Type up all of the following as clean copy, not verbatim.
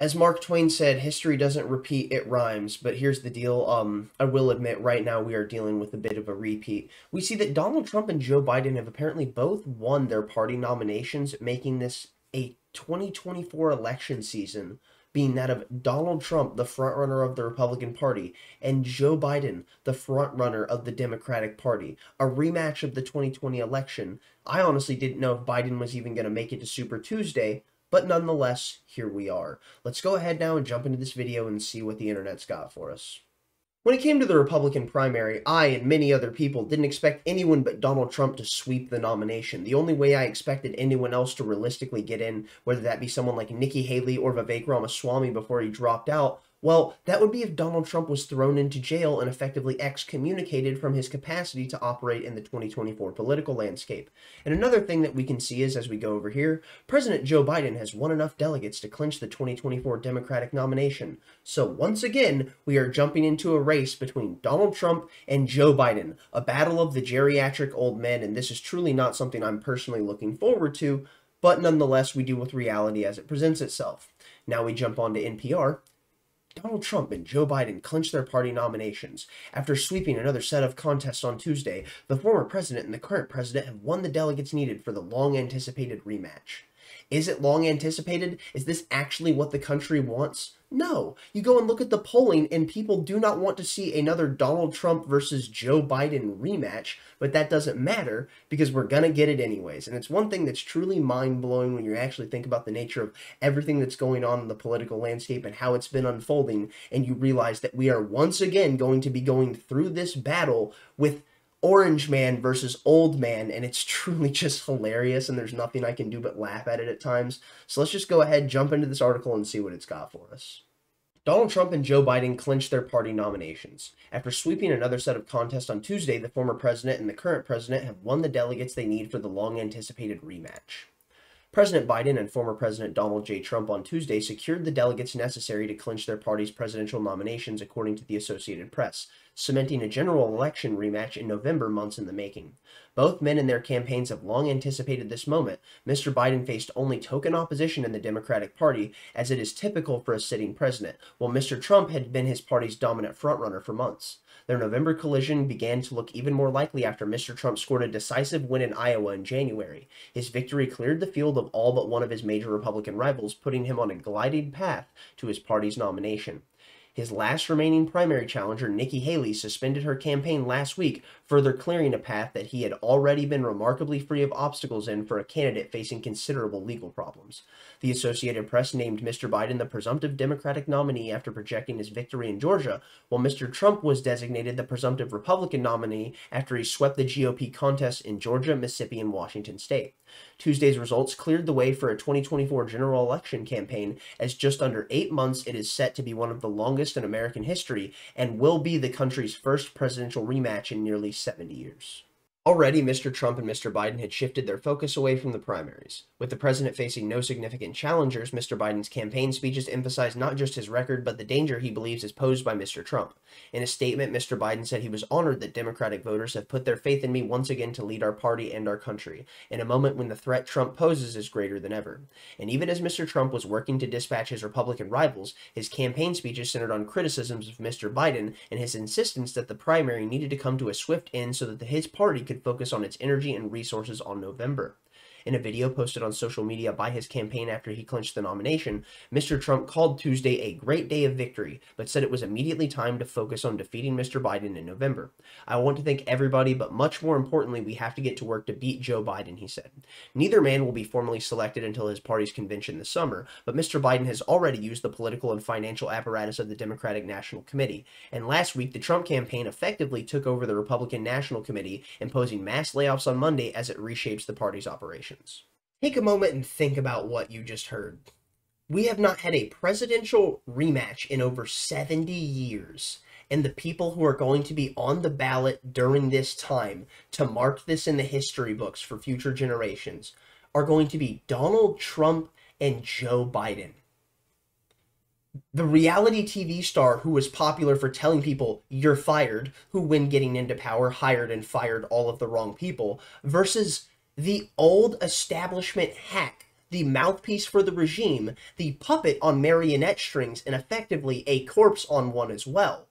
As Mark Twain said, history doesn't repeat, it rhymes. But here's the deal. I will admit right now we are dealing with a bit of a repeat. We see that Donald Trump and Joe Biden have apparently both won their party nominations, making this a 2024 election season being that of Donald Trump, the frontrunner of the Republican Party, and Joe Biden, the frontrunner of the Democratic Party. A rematch of the 2020 election. I honestly didn't know if Biden was even going to make it to Super Tuesday, but nonetheless, here we are. Let's go ahead now and jump into this video and see what the internet's got for us. When it came to the Republican primary, I and many other people didn't expect anyone but Donald Trump to sweep the nomination. The only way I expected anyone else to realistically get in, whether that be someone like Nikki Haley or Vivek Ramaswamy before he dropped out, well, that would be if Donald Trump was thrown into jail and effectively excommunicated from his capacity to operate in the 2024 political landscape. And another thing that we can see is, as we go over here, President Joe Biden has won enough delegates to clinch the 2024 Democratic nomination. So once again, we are jumping into a race between Donald Trump and Joe Biden, a battle of the geriatric old men, and this is truly not something I'm personally looking forward to, but nonetheless, we deal with reality as it presents itself. Now we jump on to NPR. Donald Trump and Joe Biden clinched their party nominations. After sweeping another set of contests on Tuesday, the former president and the current president have won the delegates needed for the long-anticipated rematch. Is it long anticipated? Is this actually what the country wants? No. You go and look at the polling, and people do not want to see another Donald Trump versus Joe Biden rematch, but that doesn't matter because we're going to get it anyways. And it's one thing that's truly mind-blowing when you actually think about the nature of everything that's going on in the political landscape and how it's been unfolding, and you realize that we are once again going to be going through this battle with Orange Man versus Old Man, and it's truly just hilarious, and there's nothing I can do but laugh at it at times. So let's just go ahead, jump into this article, and see what it's got for us. Donald Trump and Joe Biden clinched their party nominations. After sweeping another set of contests on Tuesday, the former president and the current president have won the delegates they need for the long-anticipated rematch. President Biden and former President Donald J. Trump on Tuesday secured the delegates necessary to clinch their party's presidential nominations, according to the Associated Press, cementing a general election rematch in November months in the making. Both men and their campaigns have long anticipated this moment. Mr. Biden faced only token opposition in the Democratic Party, as it is typical for a sitting president, while Mr. Trump had been his party's dominant frontrunner for months. Their November collision began to look even more likely after Mr. Trump scored a decisive win in Iowa in January. His victory cleared the field of all but one of his major Republican rivals, putting him on a gliding path to his party's nomination. His last remaining primary challenger, Nikki Haley, suspended her campaign last week, further clearing a path that he had already been remarkably free of obstacles in for a candidate facing considerable legal problems. The Associated Press named Mr. Biden the presumptive Democratic nominee after projecting his victory in Georgia, while Mr. Trump was designated the presumptive Republican nominee after he swept the GOP contests in Georgia, Mississippi, and Washington state. Tuesday's results cleared the way for a 2024 general election campaign, as just under 8 months it is set to be one of the longest in American history and will be the country's first presidential rematch in nearly 70 years. Already, Mr. Trump and Mr. Biden had shifted their focus away from the primaries. With the president facing no significant challengers, Mr. Biden's campaign speeches emphasized not just his record, but the danger he believes is posed by Mr. Trump. In a statement, Mr. Biden said he was honored that Democratic voters have put their faith in me once again to lead our party and our country, in a moment when the threat Trump poses is greater than ever. And even as Mr. Trump was working to dispatch his Republican rivals, his campaign speeches centered on criticisms of Mr. Biden and his insistence that the primary needed to come to a swift end so that his party could focus on its energy and resources on November. In a video posted on social media by his campaign after he clinched the nomination, Mr. Trump called Tuesday a great day of victory, but said it was immediately time to focus on defeating Mr. Biden in November. I want to thank everybody, but much more importantly, we have to get to work to beat Joe Biden, he said. Neither man will be formally selected until his party's convention this summer, but Mr. Biden has already used the political and financial apparatus of the Democratic National Committee, and last week the Trump campaign effectively took over the Republican National Committee, imposing mass layoffs on Monday as it reshapes the party's operations. Take a moment and think about what you just heard. We have not had a presidential rematch in over 70 years, and the people who are going to be on the ballot during this time to mark this in the history books for future generations are going to be Donald Trump and Joe Biden. The reality TV star who was popular for telling people you're fired, who when getting into power hired and fired all of the wrong people, versus the old establishment hack, the mouthpiece for the regime, the puppet on marionette strings, and effectively a corpse on one as well.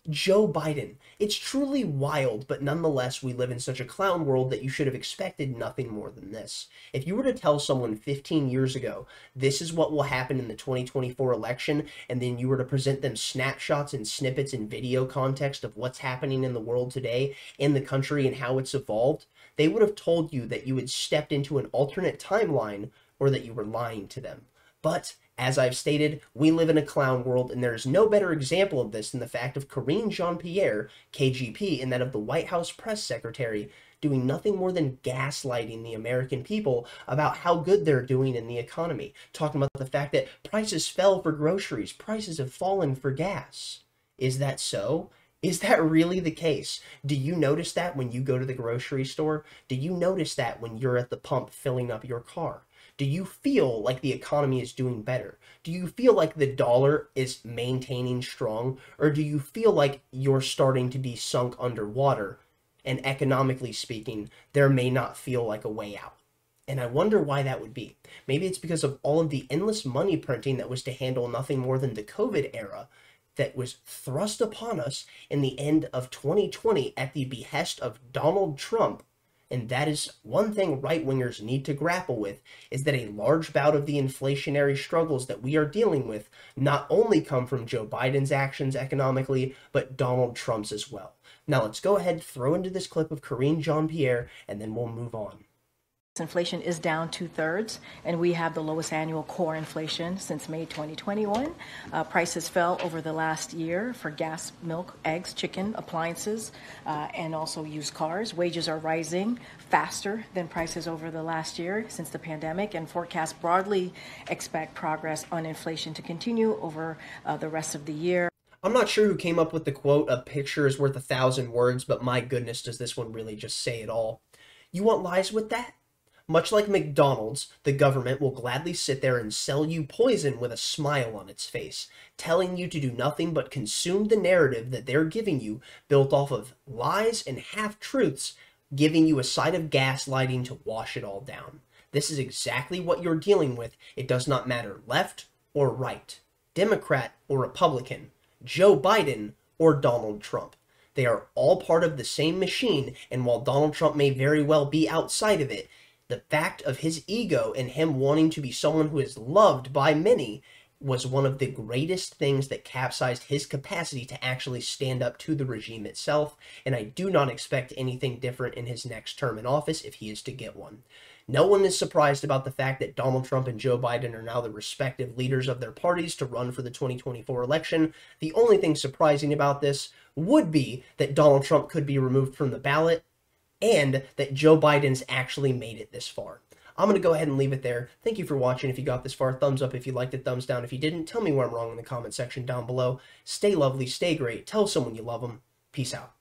Joe Biden. It's truly wild, but nonetheless, we live in such a clown world that you should have expected nothing more than this. If you were to tell someone 15 years ago, this is what will happen in the 2024 election, and then you were to present them snapshots and snippets and video context of what's happening in the world today, in the country, and how it's evolved, they would have told you that you had stepped into an alternate timeline or that you were lying to them. But as I've stated, we live in a clown world, and there is no better example of this than the fact of Karine Jean-Pierre, KGP, and that of the White House press secretary, doing nothing more than gaslighting the American people about how good they're doing in the economy, talking about the fact that prices fell for groceries, prices have fallen for gas. Is that so? Is that really the case? Do you notice that when you go to the grocery store? Do you notice that when you're at the pump filling up your car? Do you feel like the economy is doing better? Do you feel like the dollar is maintaining strong? Or do you feel like you're starting to be sunk underwater? And economically speaking, there may not feel like a way out. And I wonder why that would be. Maybe it's because of all of the endless money printing that was to handle nothing more than the COVID era that was thrust upon us in the end of 2020 at the behest of Donald Trump. And that is one thing right-wingers need to grapple with, is that a large bout of the inflationary struggles that we are dealing with not only come from Joe Biden's actions economically, but Donald Trump's as well. Now let's go ahead, throw into this clip of Karine Jean-Pierre, and then we'll move on. Inflation is down 2/3, and we have the lowest annual core inflation since May 2021. Prices fell over the last year for gas, milk, eggs, chicken, appliances, and also used cars. Wages are rising faster than prices over the last year since the pandemic, and forecasts broadly expect progress on inflation to continue over the rest of the year. I'm not sure who came up with the quote, "A picture is worth 1,000 words," but my goodness, does this one really just say it all. You want lies with that? Much like McDonald's, the government will gladly sit there and sell you poison with a smile on its face, telling you to do nothing but consume the narrative that they're giving you, built off of lies and half-truths, giving you a side of gaslighting to wash it all down. This is exactly what you're dealing with. It does not matter left or right, Democrat or Republican, Joe Biden or Donald Trump. They are all part of the same machine, and while Donald Trump may very well be outside of it, the fact of his ego and him wanting to be someone who is loved by many was one of the greatest things that capsized his capacity to actually stand up to the regime itself, and I do not expect anything different in his next term in office if he is to get one. No one is surprised about the fact that Donald Trump and Joe Biden are now the respective leaders of their parties to run for the 2024 election. The only thing surprising about this would be that Donald Trump could be removed from the ballot, and that Joe Biden's actually made it this far. I'm going to go ahead and leave it there. Thank you for watching. If you got this far, thumbs up if you liked it, thumbs down if you didn't. Tell me where I'm wrong in the comment section down below. Stay lovely, stay great. Tell someone you love them. Peace out.